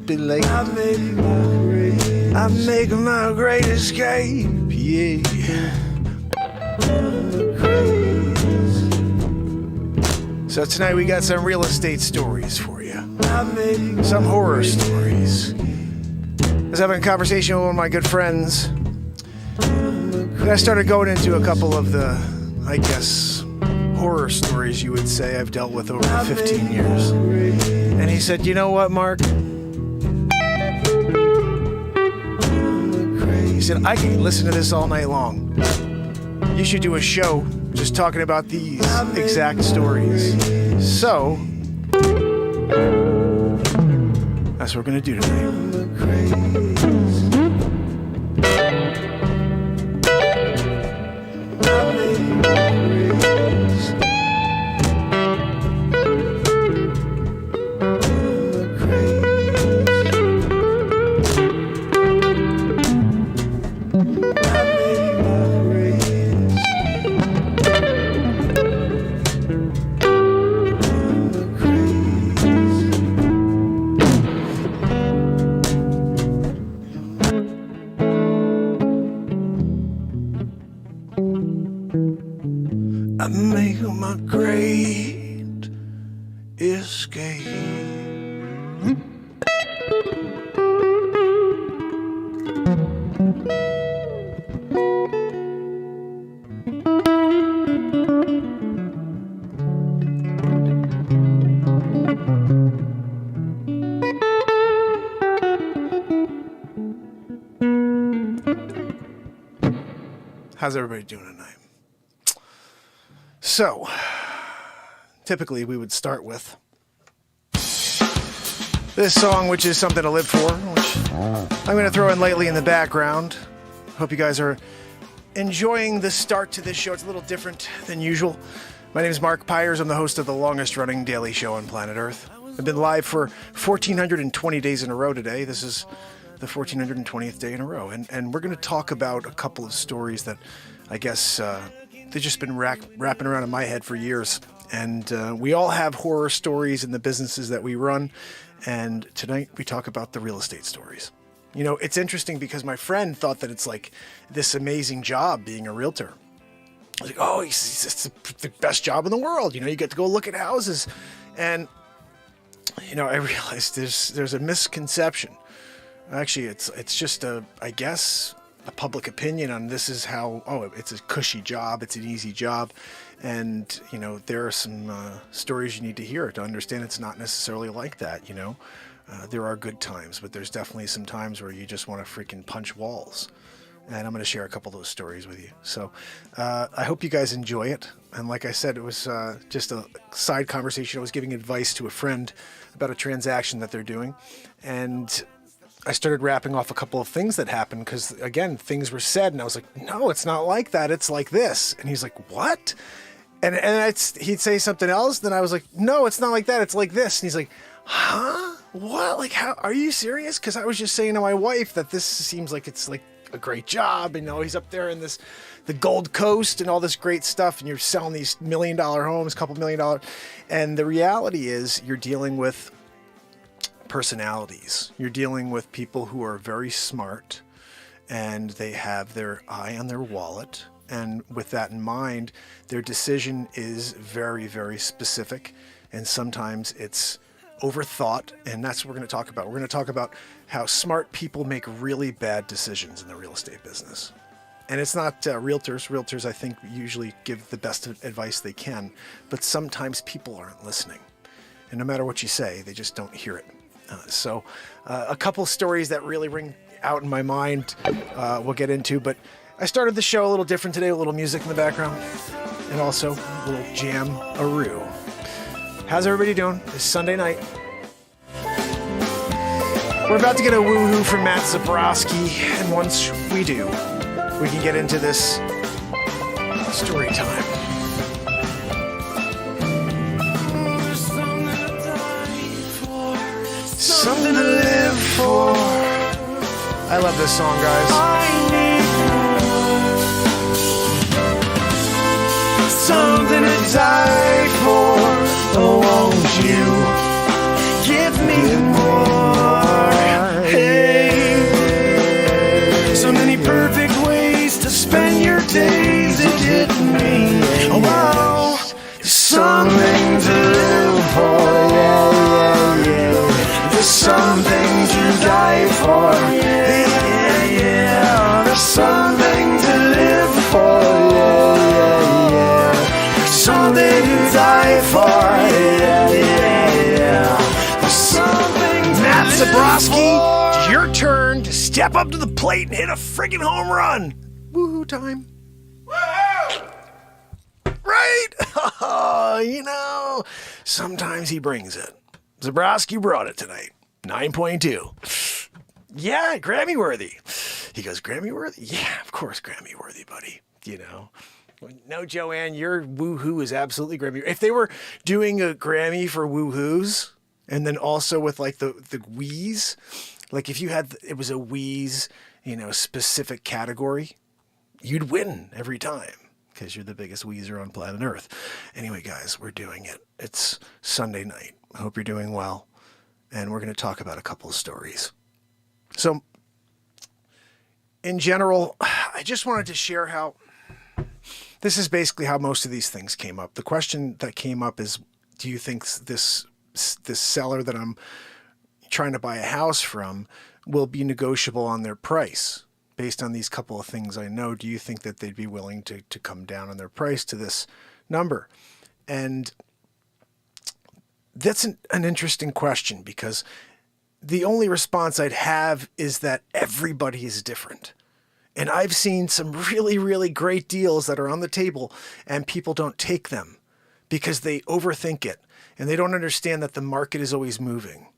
Be late. I make my great escape, yeah. So tonight we got some real estate stories for you. Some horror stories. I was having a conversation with one of my good friends. And I started going into a couple of the, I guess, horror stories you would say I've dealt with over 15 years. And he said, you know what, Mark? He said, I can listen to this all night long. You should do a show just talking about these exact stories. So, that's what we're going to do tonight. I make my great escape. How's everybody doing tonight? So, typically we would start with this song, which is something to live for, which I'm going to throw in lightly in the background. Hope you guys are enjoying the start to this show. It's a little different than usual. My name is Mark Pyers. I'm the host of the longest running daily show on planet Earth. I've been live for 1,420 days in a row today. This is the 1,420th day in a row. And we're going to talk about a couple of stories that I guess they've just been wrapping around in my head for years. And we all have horror stories in the businesses that we run. And tonight we talk about the real estate stories. You know, it's interesting because my friend thought that it's like this amazing job being a realtor. I was like, oh, it's the best job in the world. You know, you get to go look at houses. And, you know, I realized there's a misconception. Actually, it's just I guess, a public opinion on this is how, it's a cushy job, it's an easy job. And, you know, there are some stories you need to hear to understand it's not necessarily like that, you know. There are good times, but there's definitely some times where you just want to freaking punch walls. And I'm going to share a couple of those stories with you. So I hope you guys enjoy it. And like I said, it was just a side conversation. I was giving advice to a friend about a transaction that they're doing. And I started wrapping off a couple of things that happened because, again, things were said. And I was like, no, it's not like that. It's like this. And he's like, what? And he'd say something else. Then I was like, no, it's not like that. It's like this. And he's like, huh? What? Like, how? Are you serious? Because I was just saying to my wife that this seems like it's like a great job. You know, he's up there in the Gold Coast and all this great stuff. And you're selling these $1 million homes, couple $1 million. And the reality is you're dealing with personalities. You're dealing with people who are very smart and they have their eye on their wallet. And with that in mind, their decision is very, very specific. And sometimes it's overthought. And that's what we're going to talk about. We're going to talk about how smart people make really bad decisions in the real estate business. And it's not realtors. Realtors, I think, usually give the best advice they can. But sometimes people aren't listening. And no matter what you say, they just don't hear it. So a couple stories that really ring out in my mind we'll get into. But I started the show a little different today, a little music in the background, and also a little jam-a-roo. How's everybody doing? It's Sunday night. We're about to get a woohoo from Matt Zabrowski, and once we do, we can get into this story time. Something to live for. I love this song, guys. Something to die for. Oh, won't you give me more? Hey, so many perfect ways to spend your days. It hit me. Oh, wow. Something to live for. Yeah, yeah, yeah. There's something to die for. Yeah, yeah, yeah. There's something to live for. Yeah, yeah, yeah. Something to die for. Yeah, yeah, yeah. There's something to Matt Zabrowski, it's your turn to step up to the plate and hit a friggin' home run. Woohoo time. Woohoo! Right? You know, sometimes he brings it. Zabrowski brought it tonight. 9.2. Yeah, Grammy worthy. He goes, Grammy worthy? Yeah, of course Grammy worthy, buddy. You know. No, Joanne, your woohoo is absolutely Grammy. If they were doing a Grammy for woohoos, and then also with like the wheeze, like if you had, it was a wheeze, you know, specific category, you'd win every time because you're the biggest wheezer on planet Earth. Anyway, guys, we're doing it. It's Sunday night. I hope you're doing well. And we're going to talk about a couple of stories. So, in general, I just wanted to share how this is basically how most of these things came up. The question that came up is, do you think this seller that I'm trying to buy a house from will be negotiable on their price? Based on these couple of things I know, do you think that they'd be willing to come down on their price to this number? And that's an interesting question because the only response I'd have is that everybody is different. And I've seen some really, really great deals that are on the table and people don't take them because they overthink it and they don't understand that the market is always moving.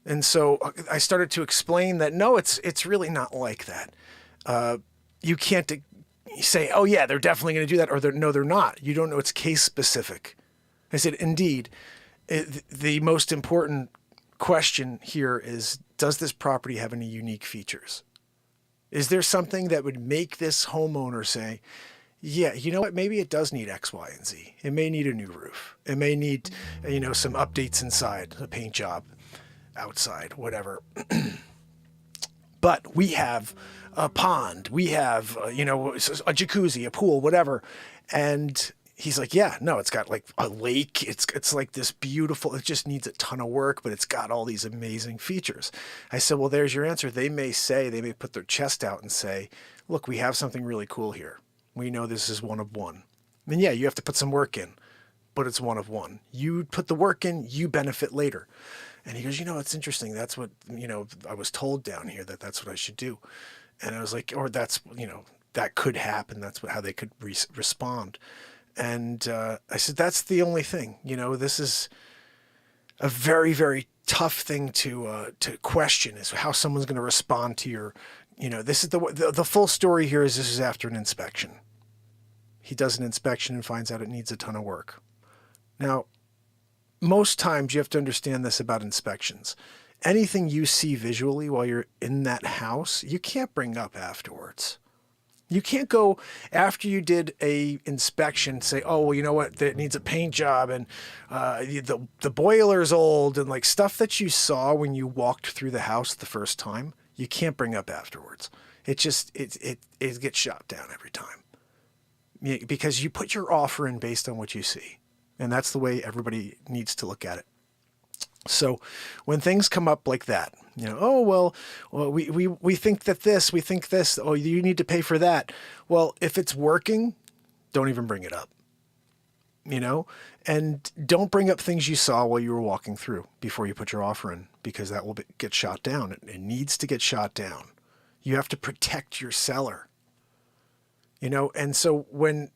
And so I started to explain that, no, it's really not like that. You can't say, oh yeah, they're definitely going to do that, or no, they're not. You don't know. It's case specific. I said, indeed, the most important question here is, does this property have any unique features? Is there something that would make this homeowner say, yeah, you know what, maybe it does need X, Y, and Z. It may need a new roof. It may need, some updates inside, a paint job, outside, whatever. But we have a pond, we have, a jacuzzi, a pool, whatever. And he's like, yeah, no, it's got like a lake. It's like this beautiful, it just needs a ton of work, but it's got all these amazing features. I said, well, there's your answer. They may put their chest out and say, look, we have something really cool here. We know this is one of one. And yeah, you have to put some work in, but it's one of one. You put the work in, you benefit later. And he goes, it's interesting. That's what, I was told down here that's what I should do. And I was like, or that's, that could happen. That's how they could respond. And I said, that's the only thing, this is a very, very tough thing to question, is how someone's going to respond to your, this is the full story here is this is after an inspection. He does an inspection and finds out it needs a ton of work. Now, most times you have to understand this about inspections. Anything you see visually while you're in that house, you can't bring up afterwards. You can't go after you did a inspection, say, oh, well, you know what, it needs a paint job and the boiler's old, and like stuff that you saw when you walked through the house the first time, you can't bring up afterwards. It gets shot down every time. Because you put your offer in based on what you see. And that's the way everybody needs to look at it. So when things come up like that, oh, well, we think that this, we think this, oh, you need to pay for that. Well, if it's working, don't even bring it up, and don't bring up things you saw while you were walking through before you put your offer in, because that will get shot down. It needs to get shot down. You have to protect your seller. And so when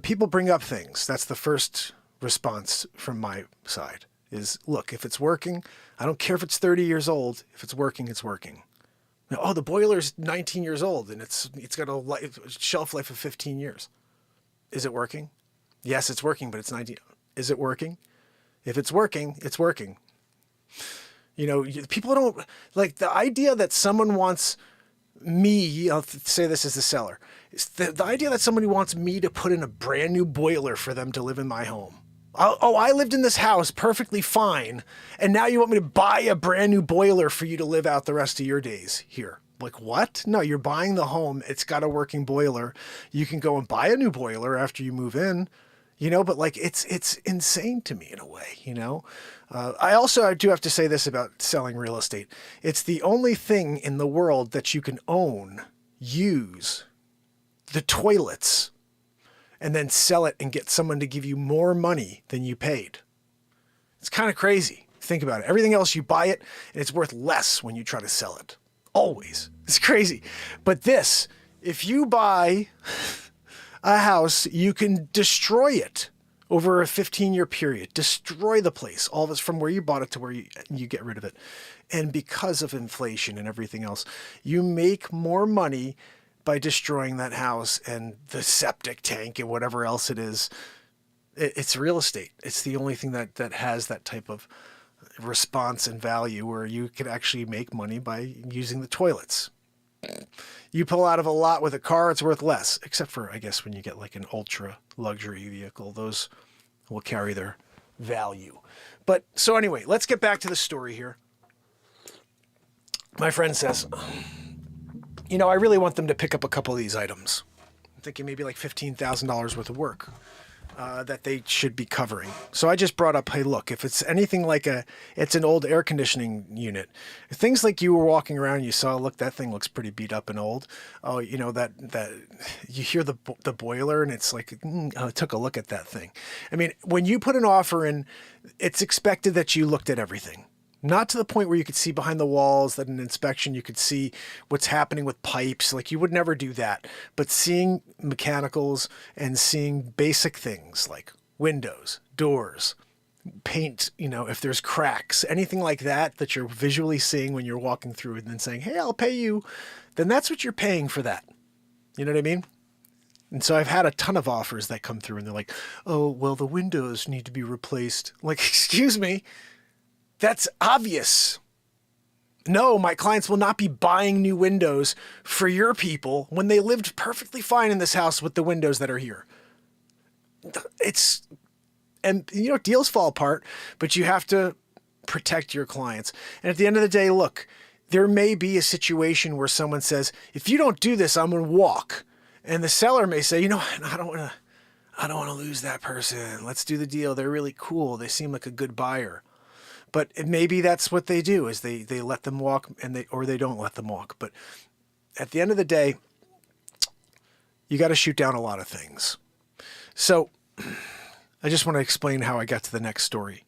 people bring up things, that's the first response from my side is, look, if it's working, I don't care if it's 30 years old. If it's working, it's working. Now, oh, the boiler's 19 years old and it's got a shelf life of 15 years. Is it working? Yes, it's working, but it's 19. Is it working? If it's working, it's working. People don't like the idea that someone wants me, I'll say this as the seller, the idea that somebody wants me to put in a brand new boiler for them to live in my home. I lived in this house perfectly fine, and now you want me to buy a brand new boiler for you to live out the rest of your days here. Like, what? No, you're buying the home. It's got a working boiler. You can go and buy a new boiler after you move in, but like it's insane to me in a way, I do have to say this about selling real estate. It's the only thing in the world that you can own, use, the toilets, and then sell it and get someone to give you more money than you paid. It's kind of crazy. Think about it. Everything else, you buy it and it's worth less when you try to sell it. Always. It's crazy. But this, if you buy a house, you can destroy it over a 15-year period. Destroy the place, all of us, from where you bought it to where you get rid of it. And because of inflation and everything else, you make more money by destroying that house and the septic tank and whatever else it is. It's real estate. It's the only thing that has that type of response and value where you can actually make money by using the toilets. You pull out of a lot with a car, it's worth less, except for, I guess, when you get like an ultra luxury vehicle, those will carry their value. But so anyway, let's get back to the story here. My friend says, I really want them to pick up a couple of these items. I'm thinking maybe like $15,000 worth of work that they should be covering. So I just brought up, hey, look, if it's anything like it's an old air conditioning unit, things like you were walking around and you saw, look, that thing looks pretty beat up and old. Oh, that you hear the boiler and it's like, I took a look at that thing. I mean, when you put an offer in, it's expected that you looked at everything. Not to the point where you could see behind the walls, that an inspection, you could see what's happening with pipes. Like you would never do that. But seeing mechanicals and seeing basic things like windows, doors, paint, if there's cracks, anything like that you're visually seeing when you're walking through and then saying, hey, I'll pay you, then that's what you're paying for that. You know what I mean? And so I've had a ton of offers that come through and they're like, oh, well, the windows need to be replaced. I'm like, excuse me. That's obvious. No, my clients will not be buying new windows for your people when they lived perfectly fine in this house with the windows that are here. Deals fall apart, but you have to protect your clients. And at the end of the day, look, there may be a situation where someone says, if you don't do this, I'm going to walk. And the seller may say, I don't want to lose that person. Let's do the deal. They're really cool. They seem like a good buyer. But maybe that's what they do, is they let them walk or they don't let them walk. But at the end of the day, you got to shoot down a lot of things. So I just want to explain how I got to the next story.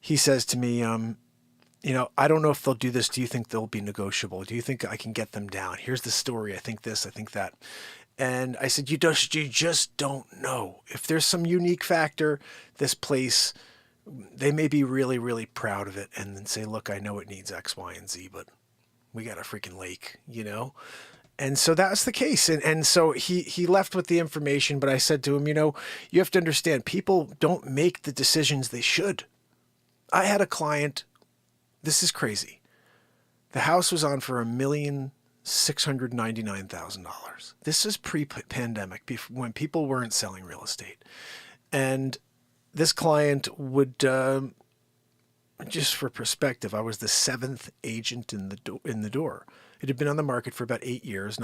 He says to me, I don't know if they'll do this. Do you think they'll be negotiable? Do you think I can get them down? Here's the story. I think this, I think that. And I said, you just don't know. If there's some unique factor, this place, they may be really, really proud of it and then say, look, I know it needs X, Y, and Z, but we got a freaking lake, And so that was the case. And so he left with the information, but I said to him, you have to understand, people don't make the decisions they should. I had a client, this is crazy. The house was on for $1,699,000. This is pre-pandemic, when people weren't selling real estate. And this client would, just for perspective, I was the 7th agent in the door. It had been on the market for about 9 years,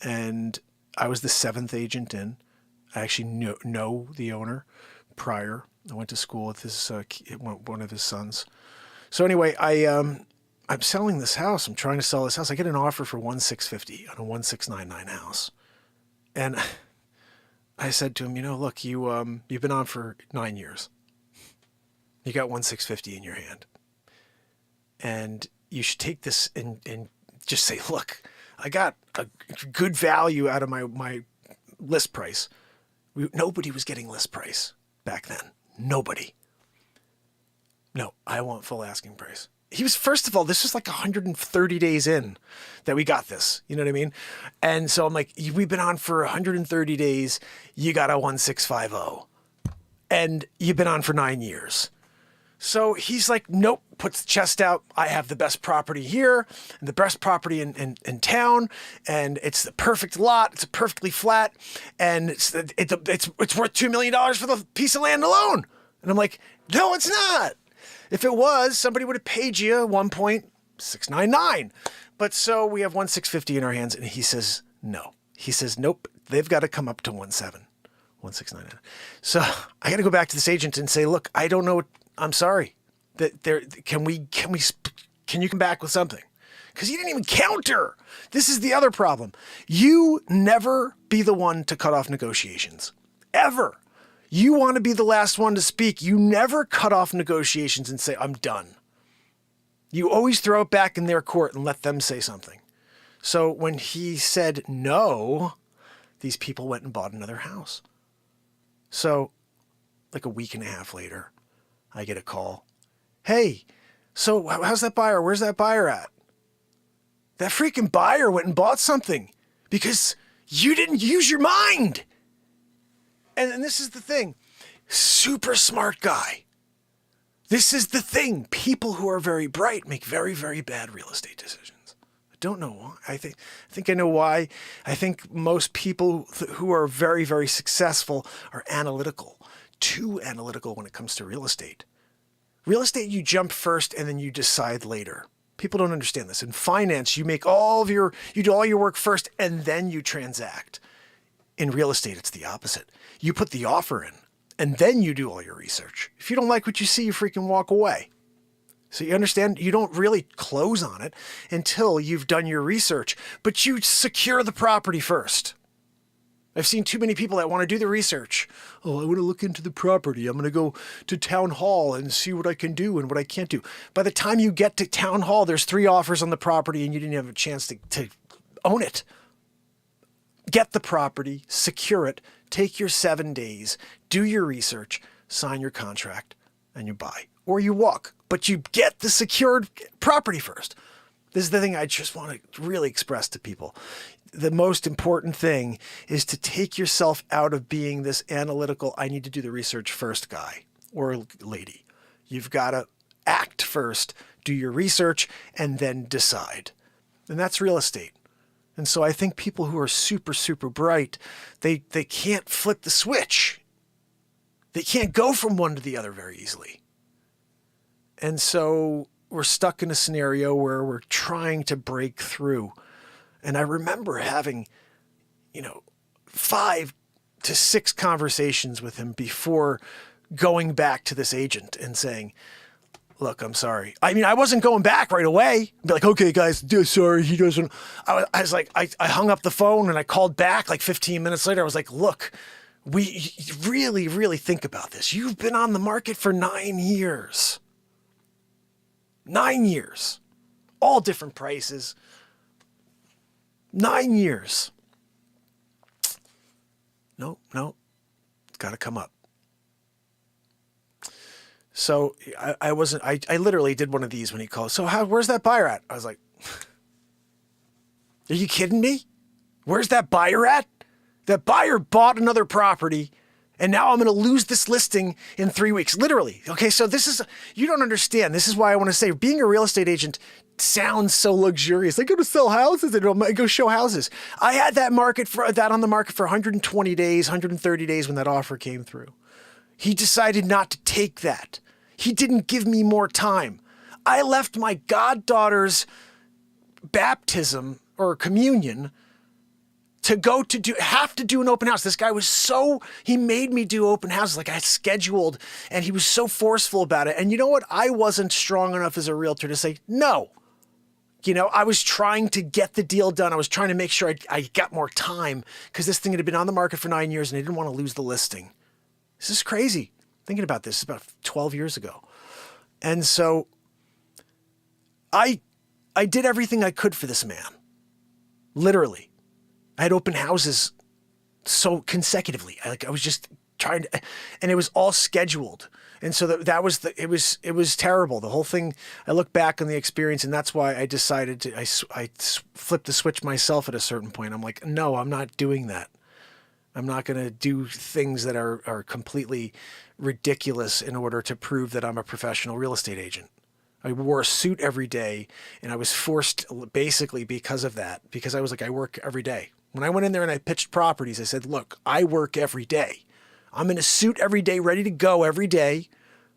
and I was the 7th agent in. I actually know the owner prior. I went to school with one of his sons. So anyway, I'm selling this house. I'm trying to sell this house. I get an offer for $1,650 on a $1,699 house, and I said to him, look, you've been on for 9 years. You got $1,650 in your hand, and you should take this and just say, look, I got a good value out of my list price. Nobody was getting list price back then. Nobody. No, I want full asking price. He was, first of all, this was like 130 days in that we got this. You know what I mean? And so I'm like, we've been on for 130 days. You got a 1,650. And you've been on for 9 years. So he's like, nope, puts the chest out. I have the best property here and the best property in town. And it's the perfect lot. It's perfectly flat. And it's worth $2 million for the piece of land alone. And I'm like, no, it's not. If it was, somebody would have paid you $1,699. But so we have $1,650 in our hands. And he says, no. He says, nope, they've got to come up to $1,699. So I got to go back to this agent and say, look, I don't know. I'm sorry. Can you come back with something? Because he didn't even counter. This is the other problem. You never be the one to cut off negotiations. Ever. You want to be the last one to speak. You never cut off negotiations and say, I'm done. You always throw it back in their court and let them say something. So when he said no, these people went and bought another house. So like a week and a half later, I get a call. Hey, so how's that buyer? Where's that buyer at? That freaking buyer went and bought something because you didn't use your mind. And this is the thing. Super smart guy. This is the thing. People who are very bright make very, very bad real estate decisions. I don't know why. I think I know why. I think most people who are very, very successful are analytical. Too analytical when it comes to real estate. Real estate, you jump first and then you decide later. People don't understand this. In finance, you do all your work first and then you transact. In real estate, it's the opposite. You put the offer in and then you do all your research. If you don't like what you see, you freaking walk away. So you understand, you don't really close on it until you've done your research, but you secure the property first. I've seen too many people that want to do the research. Oh, I want to look into the property. I'm going to go to town hall and see what I can do and what I can't do. By the time you get to town hall, there's 3 offers on the property and you didn't have a chance to own it. Get the property, secure it, take your 7 days, do your research, sign your contract, and you buy. Or you walk, but you get the secured property first. This is the thing I just want to really express to people. The most important thing is to take yourself out of being this analytical, I need to do the research first guy or lady. You've got to act first, do your research, and then decide. And that's real estate. And so I think people who are super, super bright, they can't flip the switch. They can't go from one to the other very easily. And so we're stuck in a scenario where we're trying to break through. And I remember having, 5 to 6 conversations with him before going back to this agent and saying, look, I'm sorry. I mean, I wasn't going back right away. I'd be like, okay, guys, sorry, he doesn't. I was like, I hung up the phone and I called back like 15 minutes later. I was like, look, We really, really think about this. You've been on the market for 9 years. 9 years. All different prices. 9 years. No. It's got to come up. So I literally did one of these when he called. So where's that buyer at? I was like, are you kidding me? Where's that buyer at? That buyer bought another property, and now I'm going to lose this listing in 3 weeks. Literally. Okay, so you don't understand. This is why I want to say being a real estate agent sounds so luxurious. I go to sell houses and I go show houses. I had that on the market for 120 days, 130 days when that offer came through. He decided not to take that. He didn't give me more time. I left my goddaughter's baptism or communion to have to do an open house. This guy he made me do open houses like I had scheduled, and he was so forceful about it. And you know what? I wasn't strong enough as a realtor to say no. I was trying to get the deal done. I was trying to make sure I got more time because this thing had been on the market for 9 years and I didn't want to lose the listing. This is crazy. Thinking about this, about 12 years ago. And so I did everything I could for this man. Literally. I had open houses so consecutively. I was just trying to, and it was all scheduled. And so it was terrible. The whole thing, I look back on the experience, and that's why I decided I flipped the switch myself at a certain point. I'm like, no, I'm not doing that. I'm not going to do things that are completely ridiculous in order to prove that I'm a professional real estate agent. I wore a suit every day, and I was forced basically because of that, because I was like, I work every day. When I went in there and I pitched properties, I said, look, I work every day. I'm in a suit every day, ready to go every day.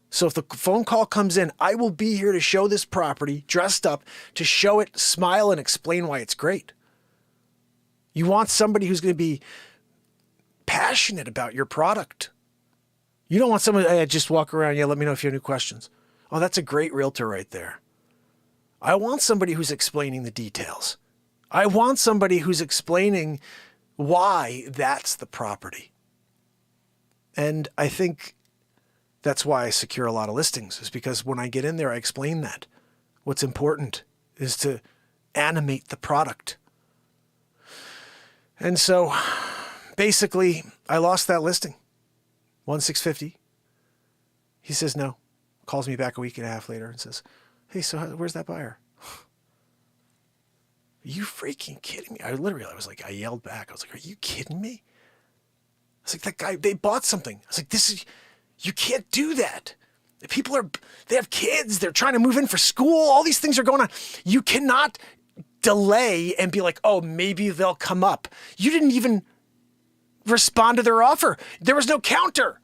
So if the phone call comes in, I will be here to show this property, dressed up, to show it, smile, and explain why it's great. You want somebody who's going to be passionate about your product. You don't want someone, hey, just walk around, let me know if you have any questions. Oh, that's a great realtor right there. I want somebody who's explaining the details. I want somebody who's explaining why that's the property. And I think that's why I secure a lot of listings, is because when I get in there, I explain that. What's important is to animate the product. And so basically, I lost that listing. 1,650. He says no. Calls me back a week and a half later and says, hey, so where's that buyer? Are you freaking kidding me? I yelled back. I was like, are you kidding me? I was like, that guy, they bought something. I was like, you can't do that. They have kids. They're trying to move in for school. All these things are going on. You cannot delay and be like, oh, maybe they'll come up. You didn't even respond to their offer. There was no counter.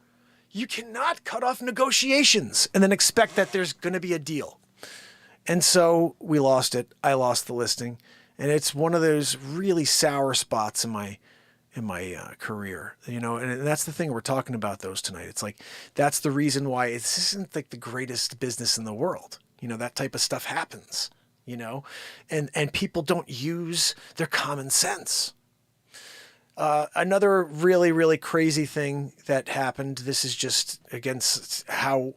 You cannot cut off negotiations and then expect that there's going to be a deal. And so we lost it. I lost the listing. And it's one of those really sour spots in my career, and that's the thing we're talking about those tonight. It's like, that's the reason why this isn't like the greatest business in the world. That type of stuff happens, and people don't use their common sense. Another really, really crazy thing that happened. This is just against how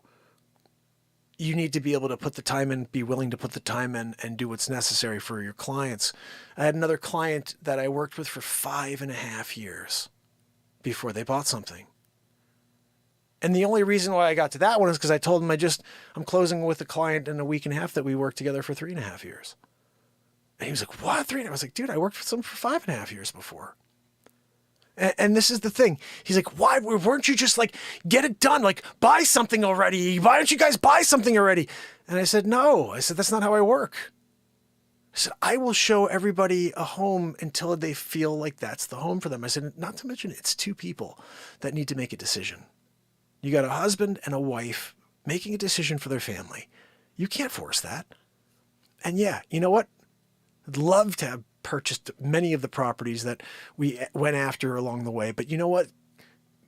you need to be able to put the time in, be willing to put the time in, and do what's necessary for your clients. I had another client that I worked with for 5.5 years before they bought something. And the only reason why I got to that one is because I told him I'm closing with a client in a week and a half that we worked together for 3.5 years. And he was like, what? 3? I was like, dude, I worked with someone for 5.5 years before. And this is the thing. He's like, why weren't you just like, get it done? Like, buy something already. Why don't you guys buy something already? And I said, no. I said, that's not how I work. I said, I will show everybody a home until they feel like that's the home for them. I said, not to mention, it's 2 people that need to make a decision. You got a husband and a wife making a decision for their family. You can't force that. And yeah, you know what? I'd love to have purchased many of the properties that we went after along the way. But you know what?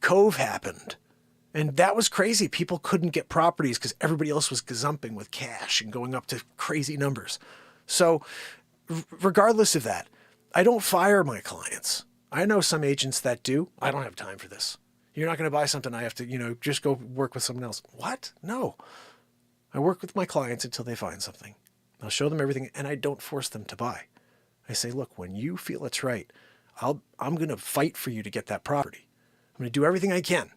Cove happened. And that was crazy. People couldn't get properties because everybody else was gazumping with cash and going up to crazy numbers. So regardless of that, I don't fire my clients. I know some agents that do. I don't have time for this. You're not going to buy something. I have to, just go work with someone else. What? No. I work with my clients until they find something. I'll show them everything, and I don't force them to buy. I say, look, when you feel it's right, I'm going to fight for you to get that property. I'm going to do everything I can.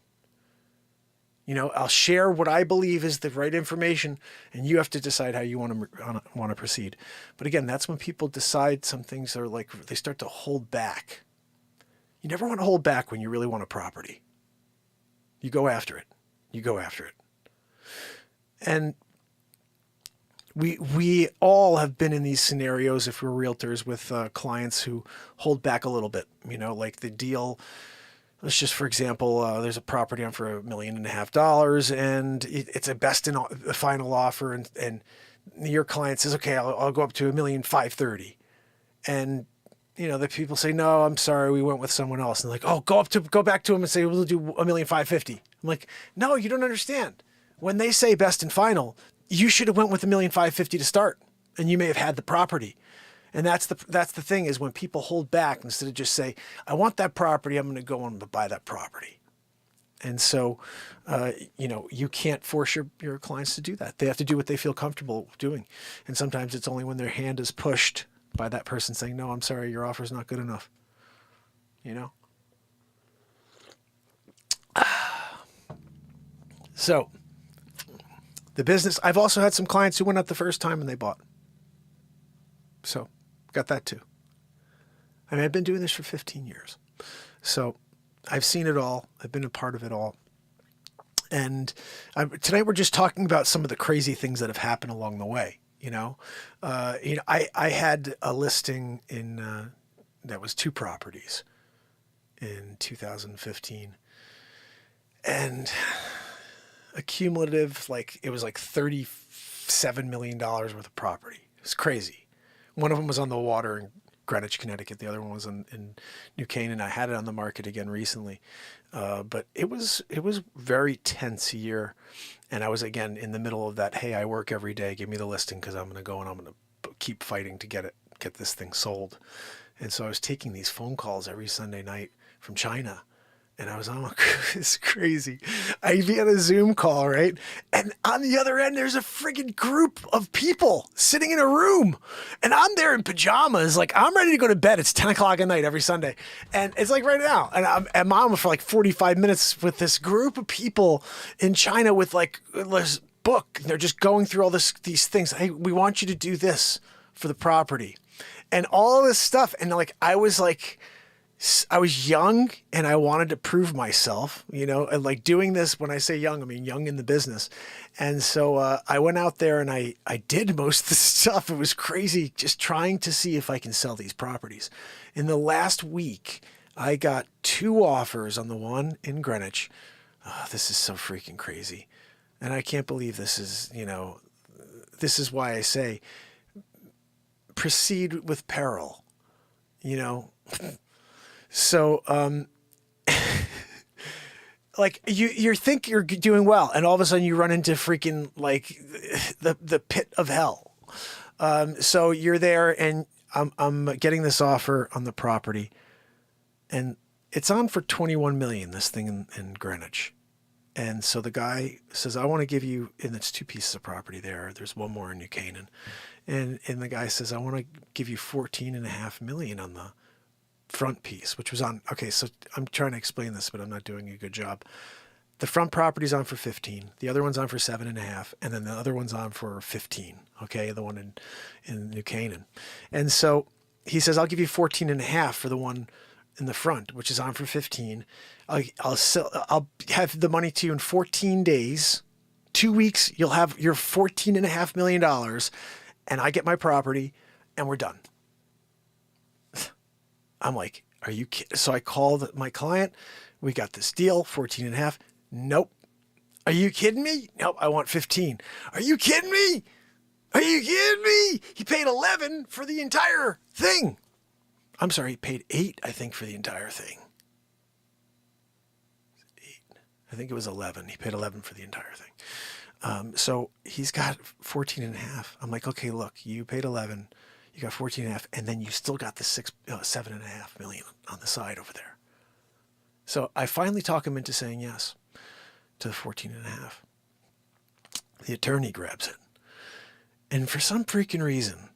I'll share what I believe is the right information, and you have to decide how you want to proceed. But again, that's when people decide some things are like, they start to hold back. You never want to hold back when you really want a property. You go after it. And we all have been in these scenarios if we're realtors with clients who hold back a little bit, like the deal. Let's just, for example, there's a property on for $1.5 million and it's a best and final offer. And your client says, okay, I'll go up to $1,530,000. And, the people say, no, I'm sorry. We went with someone else. And they're like, oh, go back to them and say, we'll do $1,550,000. I'm like, no, you don't understand. When they say best and final, you should have went with $1,550,000 to start, and you may have had the property. And that's the thing is when people hold back instead of just say, I want that property, I'm going to go on to buy that property. And so, you can't force your clients to do that. They have to do what they feel comfortable doing. And sometimes it's only when their hand is pushed by that person saying, no, I'm sorry, your offer's not good enough. So the business, I've also had some clients who went out the first time and they bought. So got that too. I've been doing this for 15 years. So I've seen it all. I've been a part of it all. And tonight we're just talking about some of the crazy things that have happened along the way. I had a listing that was 2 properties in 2015, and a cumulative, it was like $37 million worth of property. It's crazy. One of them was on the water in Greenwich, Connecticut. The other one was in New Canaan. I had it on the market again recently. But it was very tense year. And I was, again, in the middle of that, hey, I work every day. Give me the listing because I'm going to go and I'm going to keep fighting to get this thing sold. And so I was taking these phone calls every Sunday night from China. And I was, oh, it's crazy. I'd be on a Zoom call, right? And on the other end, there's a friggin' group of people sitting in a room. And I'm there in pajamas. I'm ready to go to bed. It's 10 o'clock at night every Sunday. And it's like right now. And I'm at Mama for 45 minutes with this group of people in China with this book. They're just going through all these things. Hey, we want you to do this for the property. And all this stuff. And I was young and I wanted to prove myself, and doing this, when I say young, I mean young in the business. And so I went out there and I did most of the stuff. It was crazy, just trying to see if I can sell these properties. In the last week, I got 2 offers on the one in Greenwich. Oh, this is so freaking crazy. And I can't believe this is, this is why I say proceed with peril, So, you think you're doing well, and all of a sudden you run into freaking the pit of hell. So you're there, and I'm getting this offer on the property, and it's on for $21 million. This thing in Greenwich, and so the guy says, I want to give you, and it's 2 pieces of property there. There's one more in New Canaan, and the guy says, I want to give you $14.5 million on the front piece, which was on, okay, so I'm trying to explain this, but I'm not doing a good job. The front property's on for 15, the other one's on for 7.5, and then the other one's on for 15, okay, the one in New Canaan. And so he says, I'll give you 14.5 for the one in the front, which is on for 15. I'll have the money to you in 14 days, 2 weeks, you'll have your $14.5 million, and I get my property, and we're done. I'm like, are you kidding? So I called my client. We got this deal, 14.5. Nope. Are you kidding me? Nope. I want 15. Are you kidding me? Are you kidding me? He paid 11 for the entire thing. I'm sorry. He paid 8, I think, for the entire thing. 8. I think it was 11. He paid 11 for the entire thing. So he's got 14.5. I'm like, okay, look, you paid 11. You got 14.5, and then you still got the 7.5 million on the side over there. So I finally talk him into saying yes to the 14.5. The attorney grabs it. And for some freaking reason,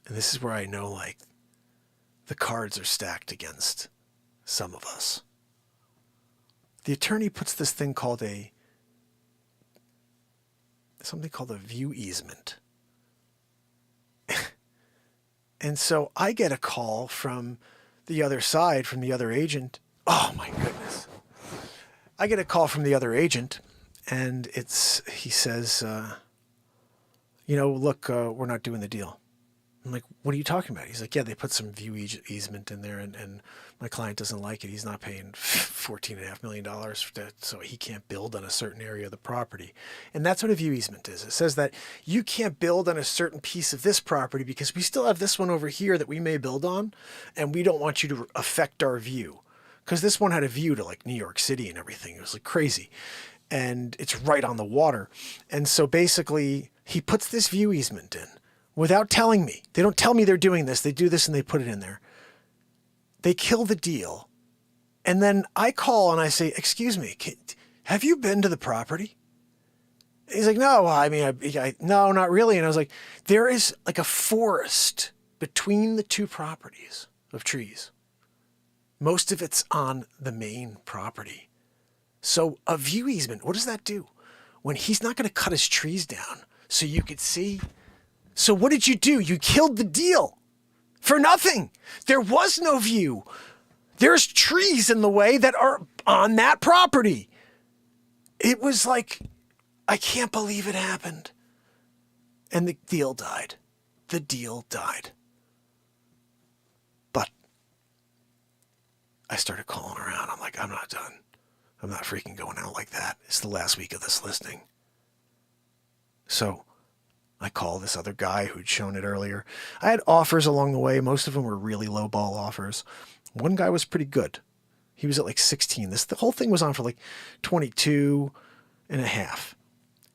and this is where I know, like, the cards are stacked against some of us. The attorney puts this thing called something called a view easement. And so I get a call from the other side, from the other agent. Oh my goodness. I get a call from the other agent, and he says, look, we're not doing the deal. I'm like, what are you talking about? He's like, yeah, they put some view easement in there, and my client doesn't like it. He's not paying $14.5 million for that, so he can't build on a certain area of the property. And that's what a view easement is. It says that you can't build on a certain piece of this property because we still have this one over here that we may build on, and we don't want you to affect our view. Because this one had a view to like New York City and everything. It was like crazy. And it's right on the water. And so basically, he puts this view easement in without telling me. They don't tell me they're doing this. They do this and they put it in there. They kill the deal. And then I call and I say, excuse me, have you been to the property? He's like, no, no, not really. And I was like, there is like a forest between the two properties of trees. Most of it's on the main property. So a view easement, what does that do? When he's not going to cut his trees down so you could see. So what did you do? You killed the deal for nothing. There was no view. There's trees in the way that are on that property. It was like, I can't believe it happened. And the deal died. The deal died. But I started calling around. I'm like, I'm not done. I'm not freaking going out like that. It's the last week of this listing. So I call this other guy who'd shown it earlier. I had offers along the way. Most of them were really low ball offers. One guy was pretty good. He was at like 16. The whole thing was on for like 22 and a half.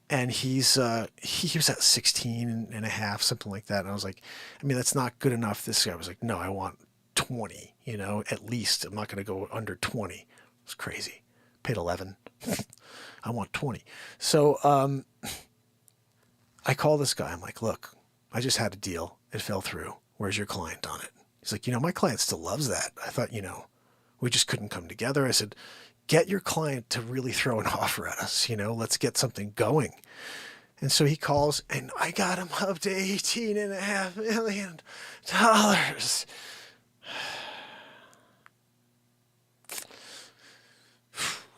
And he was at 16 and a half, something like that. And I was like, that's not good enough. This guy was like, no, I want 20, at least. I'm not going to go under 20. It's crazy. Paid 11. I want 20. So I call this guy. I'm like, look, I just had a deal. It fell through. Where's your client on it? He's like, my client still loves that. I thought, we just couldn't come together. I said, get your client to really throw an offer at us. Let's get something going. And so he calls, and I got him up to $18.5 million.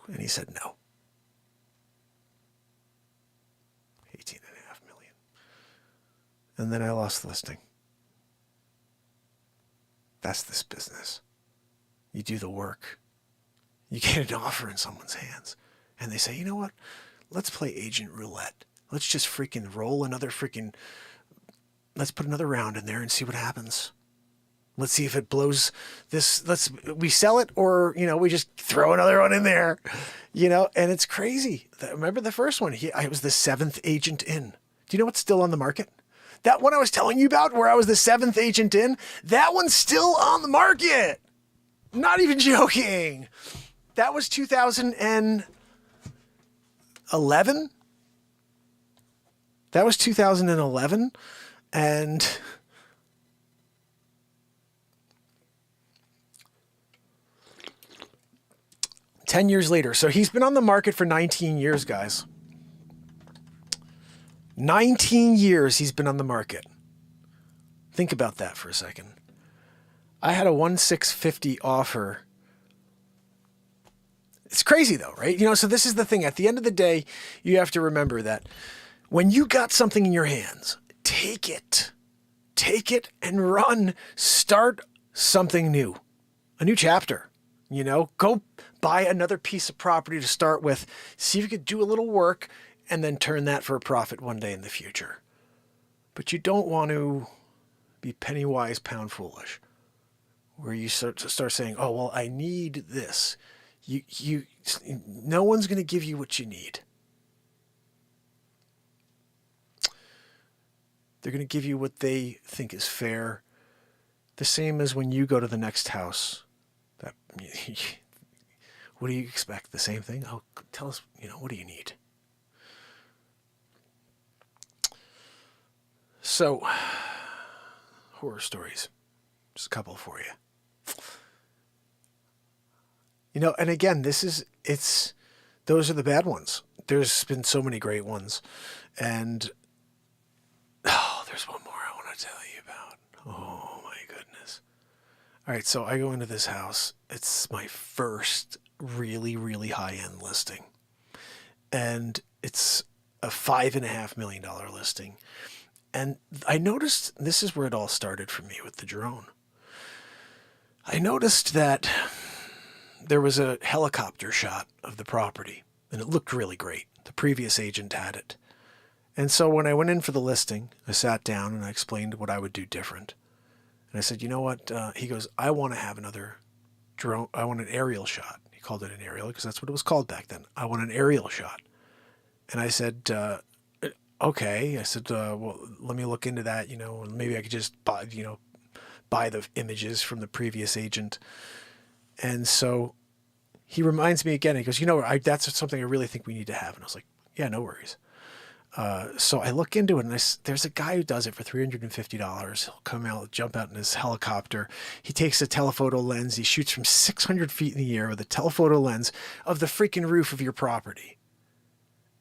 And he said no. $18.5 million. And then I lost the listing. That's this business. You do the work. You get an offer in someone's hands. And they say, you know what? Let's play agent roulette. Let's just freaking roll let's put another round in there and see what happens. Let's see if it blows this. We sell it, or, we just throw another one in there, and it's crazy. Remember the first one? I was the 7th agent in. Do you know what's still on the market? That one I was telling you about where I was the 7th agent in, that one's still on the market. Not even joking. That was 2011. That was 2011. And 10 years later. So he's been on the market for 19 years, guys. 19 years he's been on the market. Think about that for a second. I had a 1,650 offer. It's crazy though, right? So this is the thing. At the end of the day, you have to remember that when you got something in your hands, take it and run. Start something new, a new chapter. Go buy another piece of property to start with. See if you could do a little work and then turn that for a profit one day in the future. But you don't want to be penny wise, pound foolish, where you start saying, oh, well, I need this. No one's going to give you what you need. They're going to give you what they think is fair. The same as when you go to the next house. What do you expect? The same thing? Oh, tell us, what do you need? So, horror stories. Just a couple for you. And again, those are the bad ones. There's been so many great ones. And, there's one more I want to tell you about. Oh my goodness. All right, so I go into this house. It's my first really, really high-end listing. And it's a $5.5 million listing. And I noticed, this is where it all started for me with the drone. I noticed that there was a helicopter shot of the property, and it looked really great. The previous agent had it. And so when I went in for the listing, I sat down and I explained what I would do different. And I said, you know what? He goes, I want to have another drone. I want an aerial shot. He called it an aerial because that's what it was called back then. I want an aerial shot. And I said, okay. I said, well, let me look into that, and maybe I could just buy the images from the previous agent. And so he reminds me again, he goes, that's something I really think we need to have. And I was like, yeah, no worries. So I look into it, and there's a guy who does it for $350. He'll come out, jump out in his helicopter. He takes a telephoto lens. He shoots from 600 feet in the air with a telephoto lens of the freaking roof of your property.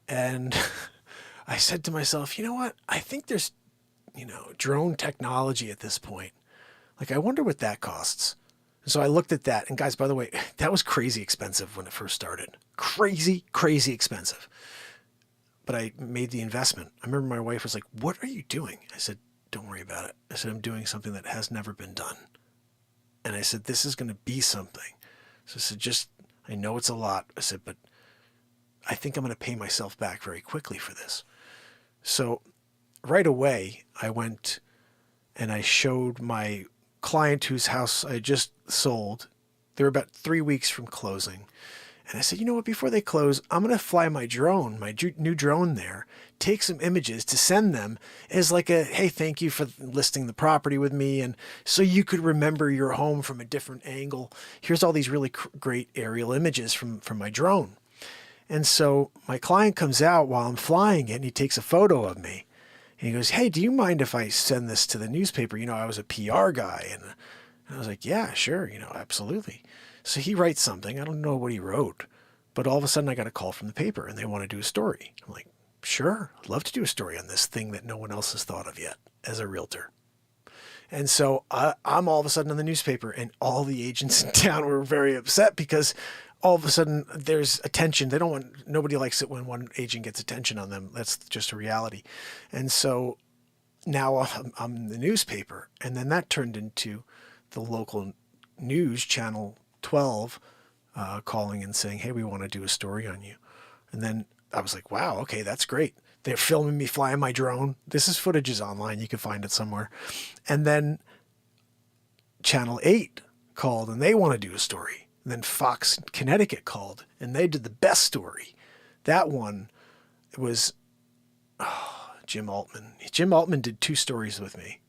And I said to myself, you know what? I think there's, drone technology at this point. Like, I wonder what that costs. And so I looked at that. And guys, by the way, that was crazy expensive when it first started. Crazy, crazy expensive. But I made the investment. I remember my wife was like, what are you doing? I said, don't worry about it. I said, I'm doing something that has never been done. And I said, this is going to be something. So I said, I know it's a lot. I said, but I think I'm going to pay myself back very quickly for this. So right away, I went and I showed my client whose house I just sold. They were about 3 weeks from closing. And I said, you know what, before they close, I'm going to fly my drone, my new drone there, take some images to send them as like hey, thank you for listing the property with me. And so you could remember your home from a different angle. Here's all these really great aerial images from my drone. And so my client comes out while I'm flying it, and he takes a photo of me. And he goes, hey, do you mind if I send this to the newspaper? I was a PR guy. And I was like, yeah, sure, absolutely. So he writes something. I don't know what he wrote, but all of a sudden I got a call from the paper and they want to do a story. I'm like, sure, I'd love to do a story on this thing that no one else has thought of yet as a realtor. And so I'm all of a sudden in the newspaper, and all the agents in town were very upset because all of a sudden there's attention. Nobody likes it when one agent gets attention on them. That's just a reality. And so now I'm in the newspaper, and then that turned into the local news channel 12 calling and saying, hey, we want to do a story on you. And then I was like, wow, okay, that's great. They're filming me flying my drone. This footage is online. You can find it somewhere. And then Channel 8 called and they want to do a story. And then Fox Connecticut called and they did the best story. That one was Jim Altman. Jim Altman did 2 stories with me.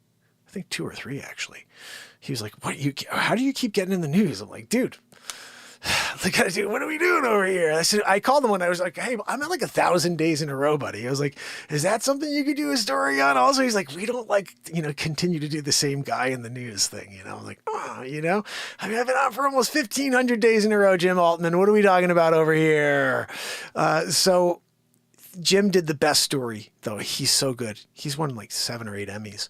I think 2 or 3 actually. He was like, how do you keep getting in the news? I'm like, dude, what are we doing over here? I called him when I was like, hey, I'm at like 1,000 days in a row, buddy. I was like, is that something you could do a story on? Also, he's like, we don't continue to do the same guy in the news thing. I'm like, I've been on for almost 1,500 days in a row, Jim Altman. What are we talking about over here? So Jim did the best story though. He's so good. He's won like 7 or 8 Emmys.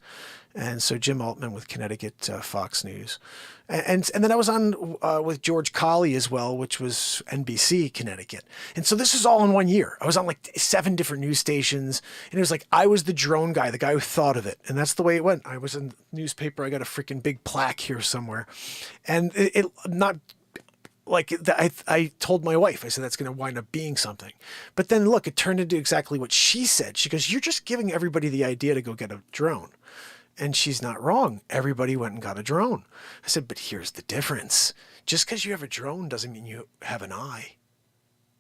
And so Jim Altman with Connecticut Fox News. And then I was on with George Colley as well, which was NBC Connecticut. And so this is all in 1 year. I was on like 7 different news stations. And it was like I was the drone guy, the guy who thought of it. And that's the way it went. I was in the newspaper. I got a freaking big plaque here somewhere. And it not like I told my wife, I said, that's going to wind up being something. But then look, it turned into exactly what she said. She goes, you're just giving everybody the idea to go get a drone. And she's not wrong. Everybody went and got a drone. I said, but here's the difference. Just because you have a drone doesn't mean you have an eye.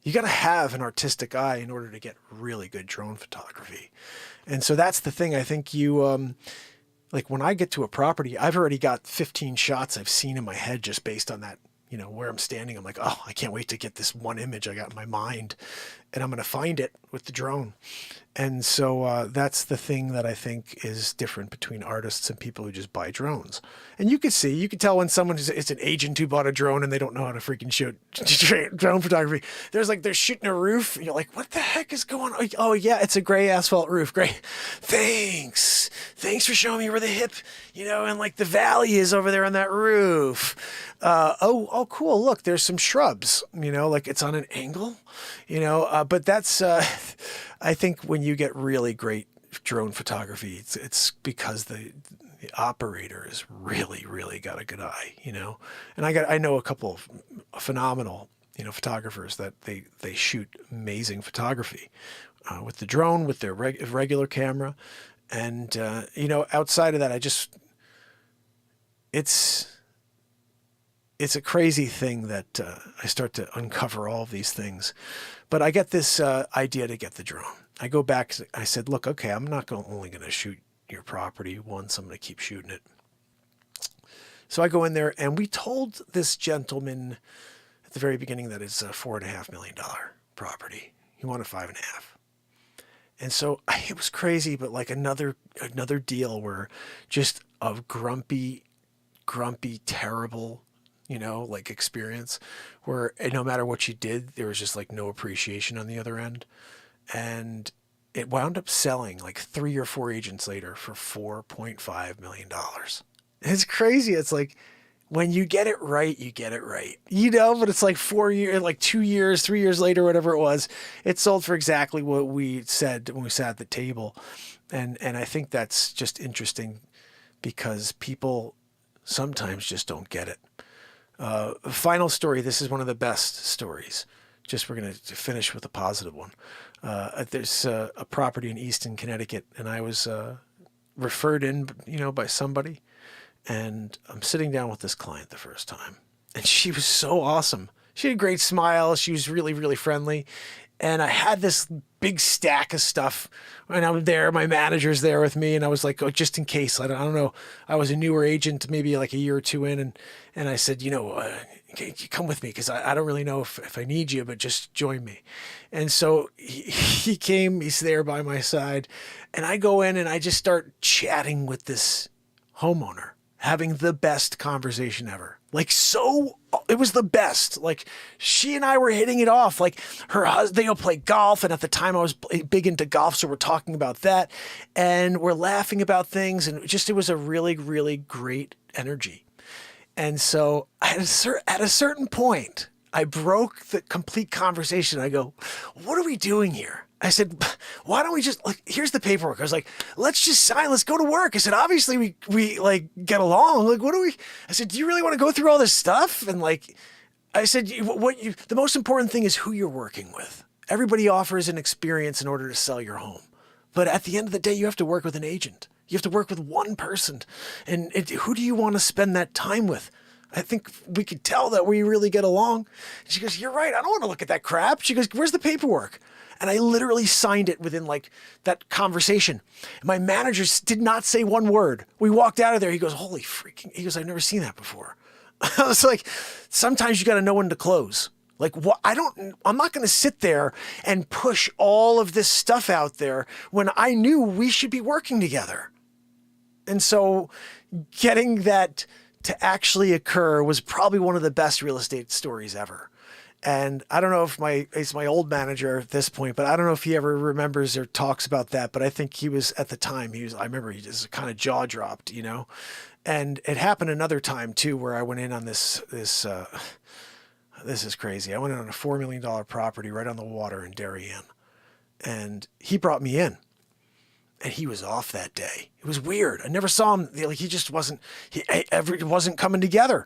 You got to have an artistic eye in order to get really good drone photography. And so that's the thing. I think like when I get to a property, I've already got 15 shots I've seen in my head just based on that, where I'm standing. I'm like, oh, I can't wait to get this one image I got in my mind, and I'm going to find it with the drone. And so that's the thing that I think is different between artists and people who just buy drones. And you can tell when someone it's an agent who bought a drone and they don't know how to freaking shoot drone photography. They're shooting a roof, and you're like, what the heck is going on? Oh yeah, it's a gray asphalt roof. Great. Thanks for showing me where the hip, and like the valley is over there on that roof. Oh, cool. Look, there's some shrubs, like it's on an angle, but that's, I think when you get really great drone photography, it's because the operator has really, really got a good eye, and I know a couple of phenomenal, photographers that they shoot amazing photography, with the drone, with their regular camera. And, outside of that, it's a crazy thing that I start to uncover all of these things. But I get this idea to get the drone. I go back, I said, look, okay, I'm not only going to shoot your property once, I'm going to keep shooting it. So I go in there, and we told this gentleman at the very beginning that it's a $4.5 million property. He wanted 5.5. And so it was crazy, but like another deal where just a grumpy, terrible, like experience where no matter what you did, there was just like no appreciation on the other end. And it wound up selling like 3 or 4 agents later for $4.5 million. It's crazy. It's like, when you get it right, you get it right, but it's like 4 years, like 2 years, 3 years later, whatever it was, it sold for exactly what we said when we sat at the table. And I think that's just interesting because people sometimes just don't get it. Final story. This is one of the best stories. We're going to finish with a positive one. There's a property in Easton, Connecticut, and I was referred in, by somebody. And I'm sitting down with this client the first time, and she was so awesome. She had a great smile. She was really, really friendly. And I had this big stack of stuff, and I'm there. My manager's there with me, and I was like, oh, just in case. I don't know. I was a newer agent, maybe like a year or two in, and I said, can you come with me? Because I don't really know if I need you, but just join me. And so he came. He's there by my side, and I go in, and I just start chatting with this homeowner, having the best conversation ever. It was the best. Like, she and I were hitting it off. Like, her husband, they go play golf. And at the time I was big into golf. So we're talking about that, and we're laughing about things. And it was a really, really great energy. And so at a certain point, I broke the complete conversation. I go, what are we doing here? I said, why don't we just, like, here's the paperwork. I was like, let's just sign. Let's go to work. I said, obviously we like get along. Like, I said, do you really want to go through all this stuff? And like, I said, the most important thing is who you're working with. Everybody offers an experience in order to sell your home. But at the end of the day, you have to work with an agent. You have to work with one person. And who do you want to spend that time with? I think we could tell that we really get along. And she goes, you're right. I don't want to look at that crap. She goes, where's the paperwork? And I literally signed it within like that conversation. My manager did not say one word. We walked out of there. He goes, holy freaking, he goes, I've never seen that before. I was like, sometimes you got to know when to close. Like, what? I'm not going to sit there and push all of this stuff out there when I knew we should be working together. And so getting that to actually occur was probably one of the best real estate stories ever. And I don't know if it's my old manager at this point, but I don't know if he ever remembers or talks about that. But I think he was at the time, I remember he just kind of jaw dropped, and it happened another time too, where I went in on this is crazy. I went in on a $4 million property right on the water in Darien, and he brought me in. And he was off that day. It was weird. I never saw him. Like, he just wasn't, it wasn't coming together.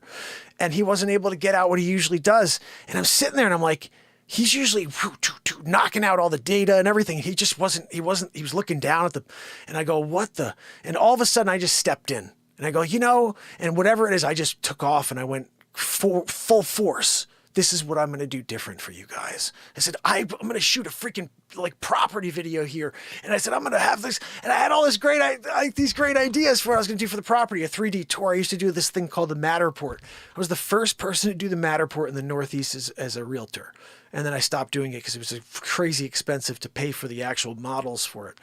And he wasn't able to get out what he usually does. And I'm sitting there and I'm like, he's usually knocking out all the data and everything. He just wasn't, he was looking down at and I go, and all of a sudden I just stepped in and I go, and whatever it is, I just took off and I went full force. this is what I'm going to do different for you guys. I said, I'm going to shoot a freaking like property video here. And I said, I'm going to have this. And I had all this these great ideas for what I was going to do for the property, a 3D tour. I used to do this thing called the Matterport. I was the first person to do the Matterport in the Northeast as a realtor. And then I stopped doing it because it was crazy expensive to pay for the actual models for it.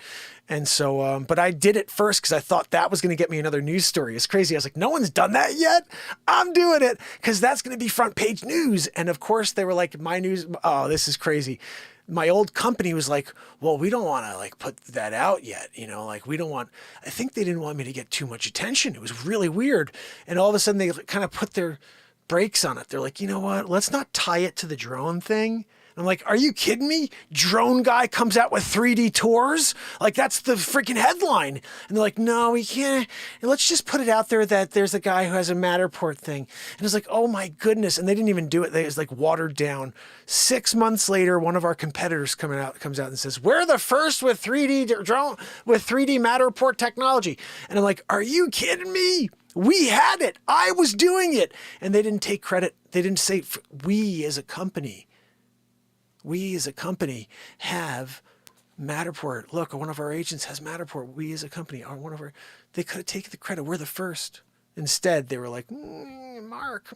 And so, but I did it first because I thought that was going to get me another news story. It's crazy. I was like, no one's done that yet. I'm doing it because that's going to be front page news. And of course they were like, my news. Oh, this is crazy. My old company was like, well, we don't want to like put that out yet. You know, like we don't want, I think they didn't want me to get too much attention. It was really weird. And all of a sudden they kind of put their brakes on it. They're like, you know what? Let's not tie it to the drone thing. I'm like, are you kidding me? Drone guy comes out with 3D tours? Like, that's the freaking headline. And they're like, no, we can't. Let's just put it out there that there's a guy who has a Matterport thing. And it's like, oh my goodness. And they didn't even do it. It was like watered down. 6 months later, one of our competitors comes out and says, we're the first with 3D drone, with 3D Matterport technology. And I'm like, are you kidding me? We had it. I was doing it. And they didn't take credit. They didn't say, we as a company have Matterport. Look, one of our agents has Matterport. We as a company are they could have taken the credit. We're the first. Instead, they were like, Mark,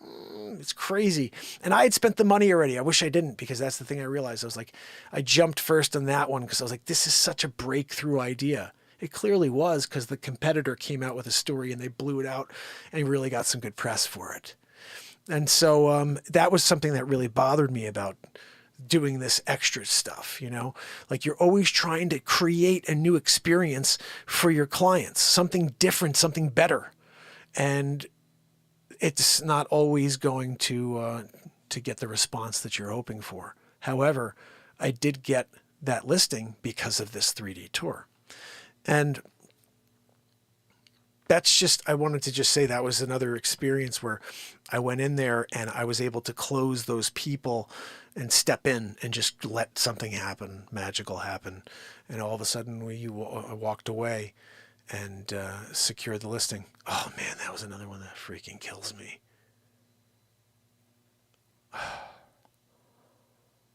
it's crazy. And I had spent the money already. I wish I didn't, because that's the thing I realized. I was like, I jumped first on that one because I was like, this is such a breakthrough idea. It clearly was, because the competitor came out with a story and they blew it out and really got some good press for it. And so that was something that really bothered me about doing this extra stuff, you know, like you're always trying to create a new experience for your clients, something different, something better. And it's not always going to get the response that you're hoping for. However, I did get that listing because of this 3D tour. And that's just, I wanted to just say that was another experience where I went in there and I was able to close those people and step in and just let something happen, magical happen. And all of a sudden we walked away and secured the listing. Oh man, that was another one that freaking kills me.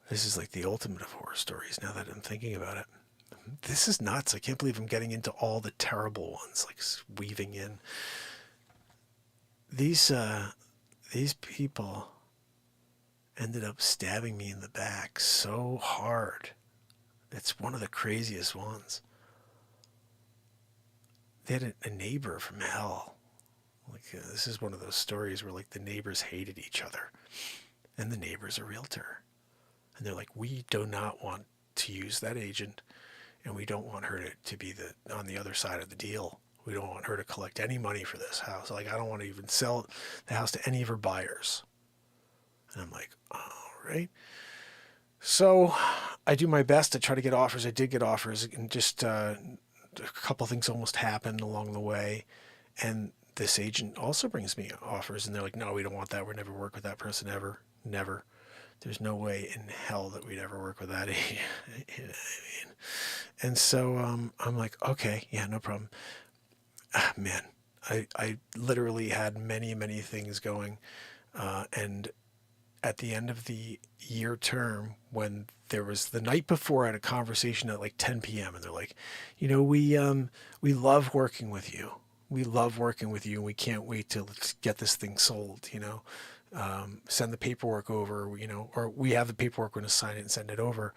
This is like the ultimate of horror stories now that I'm thinking about it. This is nuts. I can't believe I'm getting into all the terrible ones, like weaving in. These people ended up stabbing me in the back so hard. It's one of the craziest ones. They had a neighbor from hell. Like this is one of those stories where like the neighbors hated each other, and the neighbor's a realtor, and they're like, we do not want to use that agent, and we don't want her to be on the other side of the deal. We don't want her to collect any money for this house. Like, I don't want to even sell the house to any of her buyers. And I'm like, all right. So I do my best to try to get offers. I did get offers, and just a couple things almost happened along the way. And this agent also brings me offers, and they're like, no, we don't want that. We'll never work with that person ever. Never. There's no way in hell that we'd ever work with that agent. You know what I mean? And so I'm like, okay, yeah, no problem. Man, I literally had many, many things going. And at the end of the year term, when there was the night before, I had a conversation at like 10 p.m. and they're like, you know, we love working with you. We love working with you. And we can't wait to get this thing sold, you know, send the paperwork over, you know, or we have the paperwork, we're going to sign it and send it over.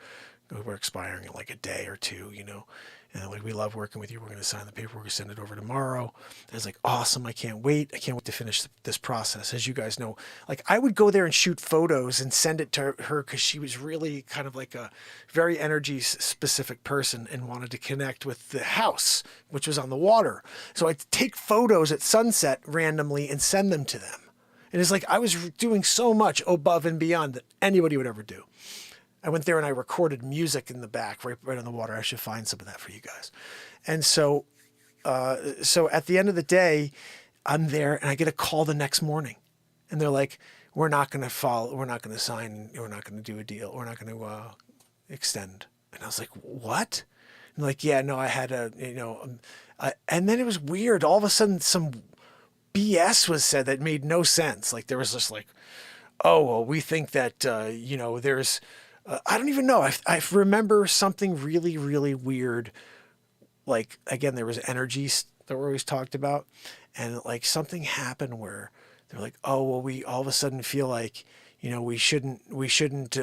We're expiring in like a day or two, you know. And they're like, we love working with you. We're going to sign the paperwork and send it over tomorrow. And it's like, awesome. I can't wait. I can't wait to finish this process. As you guys know, like I would go there and shoot photos and send it to her because she was really kind of like a very energy specific person and wanted to connect with the house, which was on the water. So I'd take photos at sunset randomly and send them to them. And it's like I was doing so much above and beyond that anybody would ever do. I went there and I recorded music in the back, right on the water. I should find some of that for you guys. And so at the end of the day, I'm there and I get a call the next morning, and they're like, we're not going to follow. We're not going to sign. We're not going to do a deal. We're not going to extend. And I was like, what? And like, yeah, no, I had and then it was weird. All of a sudden some BS was said that made no sense. Like there was just like, oh, well, we think that, there's, I don't even know. I remember something really, really weird. Like, again, there was energies that were always talked about. And like something happened where they're like, oh, well, we all of a sudden feel like, we shouldn't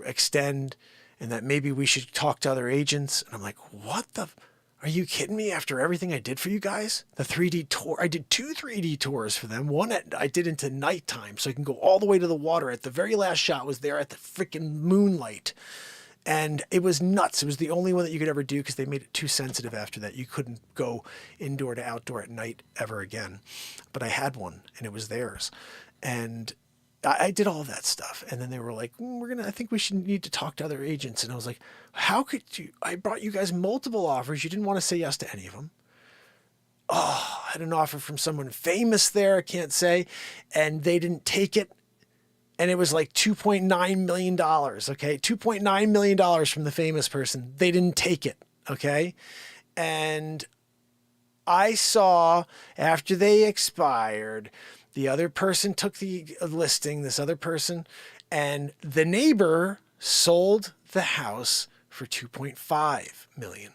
extend, and that maybe we should talk to other agents. And I'm like, are you kidding me? After everything I did for you guys, the 3D tour, I did 2 3D tours for them. One I did into nighttime, so I can go all the way to the water. At the very last shot was there at the freaking moonlight. And it was nuts. It was the only one that you could ever do because they made it too sensitive after that. You couldn't go indoor to outdoor at night ever again. But I had one, and it was theirs. And I did all that stuff. And then they were like, I think we should need to talk to other agents. And I was like, how could you? I brought you guys multiple offers. You didn't want to say yes to any of them. Oh, I had an offer from someone famous there, I can't say, and they didn't take it. And it was like $2.9 million, okay? $2.9 million from the famous person. They didn't take it, okay? And I saw after they expired, the other person took the listing, this other person, and the neighbor sold the house for $2.5 million.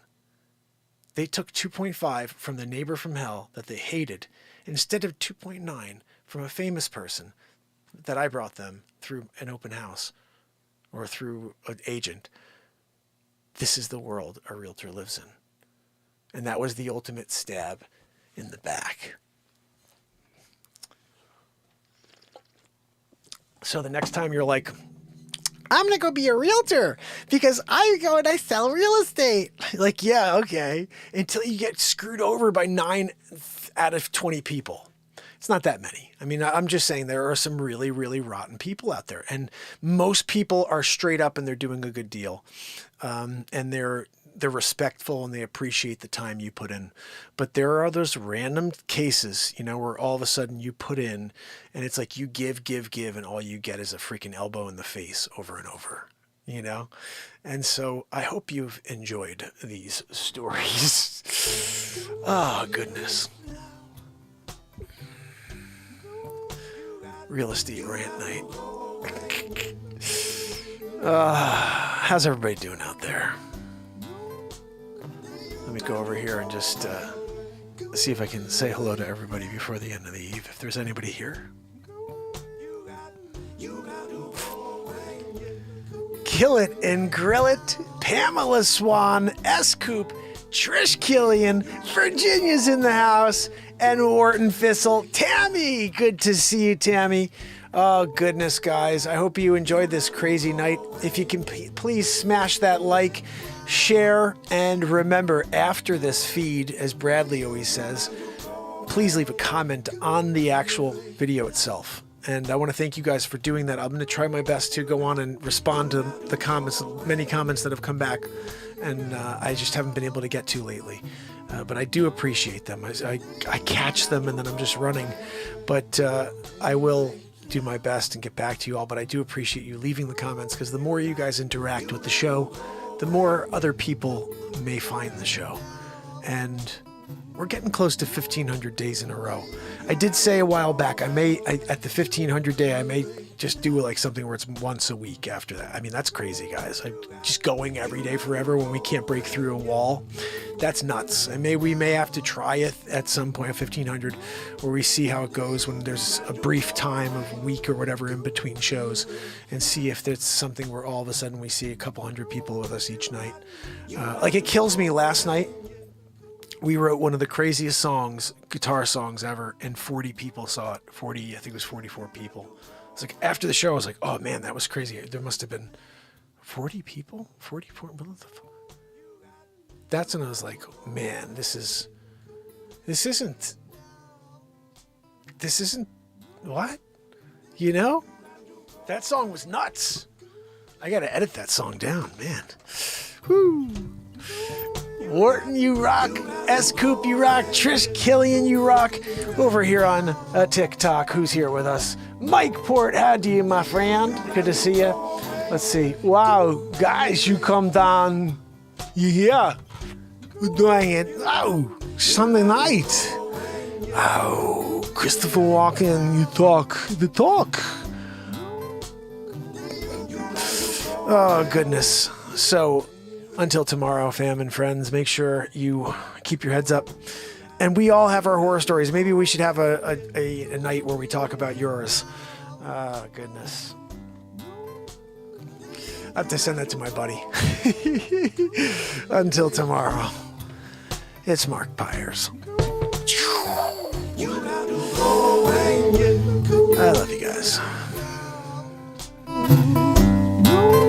They took 2.5 from the neighbor from hell that they hated instead of 2.9 from a famous person that I brought them through an open house or through an agent. This is the world a realtor lives in. And that was the ultimate stab in the back. So the next time you're like, I'm going to go be a realtor because I go and I sell real estate. Like, yeah, okay. Until you get screwed over by 9 out of 20 people. It's not that many. I mean, I'm just saying there are some really, really rotten people out there. And most people are straight up and they're doing a good deal. And they're respectful and they appreciate the time you put in. But there are those random cases, where all of a sudden you put in and it's like you give, and all you get is a freaking elbow in the face over and over, And so I hope you've enjoyed these stories. Oh, goodness. Real estate rant night. How's everybody doing out there? Let me go over here and just see if I can say hello to everybody before the end of the eve, if there's anybody here. Kill It and Grill It, Pamela Swan, S-Coop, Trish Killian, Virginia's in the house, and Wharton Fissel. Tammy, good to see you, Tammy. Oh, goodness, guys. I hope you enjoyed this crazy night. If you can please smash that like, share, and remember, after this feed, as Bradley always says, please leave a comment on the actual video itself. And I want to thank you guys for doing that. I'm going to try my best to go on and respond to the comments, many comments that have come back, and I just haven't been able to get to lately. But I do appreciate them. I catch them and then I'm just running. But I will do my best and get back to you all. But I do appreciate you leaving the comments, because the more you guys interact with the show, the more other people may find the show. And we're getting close to 1,500 days in a row. I did say a while back, at the 1,500 day, I may just do like something where it's once a week after that. I mean, that's crazy, guys. Just going every day forever when we can't break through a wall. That's nuts. We may have to try it at some point, at 1,500, where we see how it goes when there's a brief time of a week or whatever in between shows, and see if there's something where all of a sudden we see a couple hundred people with us each night. It kills me. Last night, we wrote one of the craziest guitar songs ever, and 40 people saw it. I think it was 44 people. It's like after the show, I was like, oh man, that was crazy. There must have been 40 people? 44? That's when I was like, man, this isn't what? That song was nuts. I got to edit that song down, man. Woo. Wharton, you rock. S-Coop, you rock. Trish Killian, you rock. Over here on TikTok, who's here with us? Mike Port, how do you, my friend? Good to see you. Let's see. Wow, guys, you come down. You here? We're doing it. Oh, Sunday night. Oh, Christopher Walken, you talk the talk. Oh, goodness. So, until tomorrow, fam and friends, make sure you keep your heads up. And we all have our horror stories. Maybe we should have a night where we talk about yours. Oh, goodness. I have to send that to my buddy. Until tomorrow, it's Mark Pyers. You